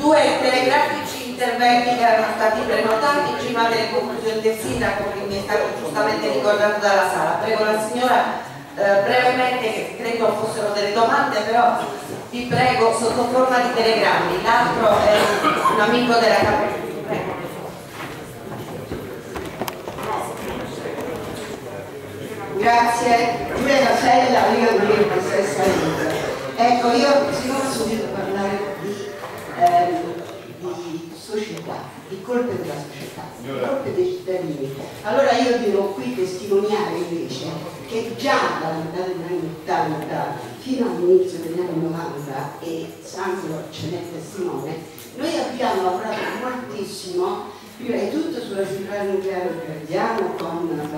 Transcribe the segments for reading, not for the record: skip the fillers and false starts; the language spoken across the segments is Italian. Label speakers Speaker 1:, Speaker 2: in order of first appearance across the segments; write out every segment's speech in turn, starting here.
Speaker 1: Due telegrafici interventi che erano stati prenotati prima delle conclusioni del sindaco, che mi è stato giustamente ricordato dalla sala. Prego la signora brevemente, che credo fossero delle domande, però vi prego sotto forma di telegrammi. L'altro è un amico della Camera. Prego.
Speaker 2: Grazie, Giulia Sella, io volevo stessa vita. Ecco, io siccome ho sentito parlare di società, di colpe della società, di colpe dei cittadini, allora io devo qui testimoniare invece che già dalla metà degli anni 80 fino all'inizio degli anni 90, e Sandro ce n'è testimone, noi abbiamo lavorato moltissimo, prima di tutto sulla centrale nucleare di Gardiano con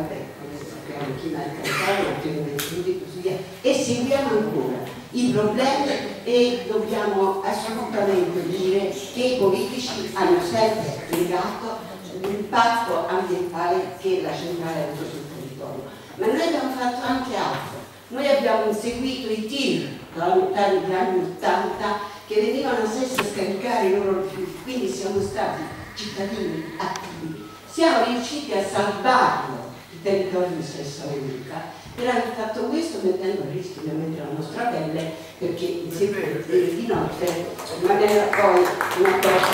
Speaker 2: China del Campano, così via, e seguiamo ancora i problemi e dobbiamo assolutamente dire che i politici hanno sempre negato l'impatto ambientale che la centrale ha avuto sul territorio. Ma noi abbiamo fatto anche altro. Noi abbiamo inseguito i tir dalla metà degli anni 80 che venivano stesso a scaricare i loro rifiuti, quindi siamo stati cittadini attivi. Siamo riusciti a salvarlo territorio di Sessa Unica, per aver fatto questo mettendo a rischio ovviamente la nostra pelle, perché insieme di notte rimaneva poi una cosa.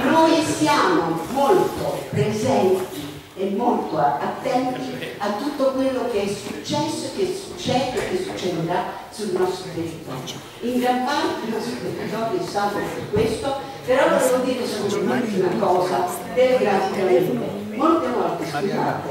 Speaker 2: Noi siamo molto presenti e molto attenti a tutto quello che è successo, che succede e che succederà sul nostro territorio. In gran parte il nostro territorio è stato per questo, però volevo dire solamente una cosa telegraficamente. Molte volte, scusate,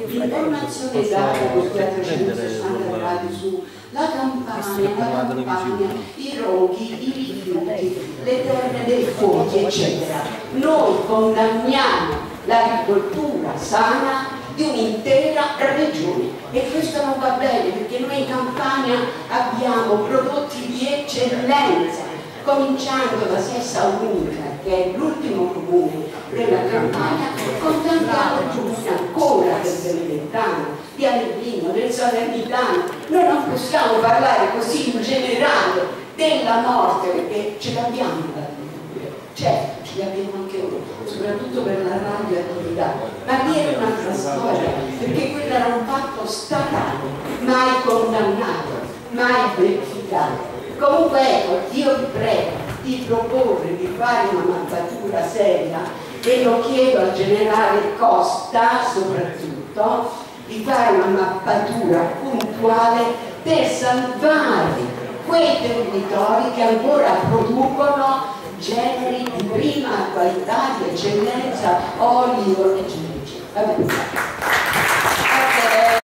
Speaker 2: l'informazione data con 360 gradi su la campagna, i roghi, i rifiuti, le terre dei fuochi, eccetera. Noi condanniamo l'agricoltura sana di un'intera regione e questo non va bene, perché noi in Campania abbiamo prodotti di eccellenza, cominciando da Sessa Unica, che è l'ultimo comune della Campania, con tanti altri comuni ancora, del Beneventano, di Avellino, del Salernitano. Noi non possiamo parlare così in generale della morte, perché ce l'abbiamo l'agricoltura, certo, ce l'abbiamo anche noi, soprattutto per la radioattività, ma lì era un'altra storia, perché quello era un fatto statale, mai condannato, mai verificato. Comunque ecco, io vi prego di proporre di fare una mappatura seria, e lo chiedo al generale Costa soprattutto, di fare una mappatura puntuale per salvare quei territori che ancora producono generi di prima qualità, di eccellenza, olio, eccetera.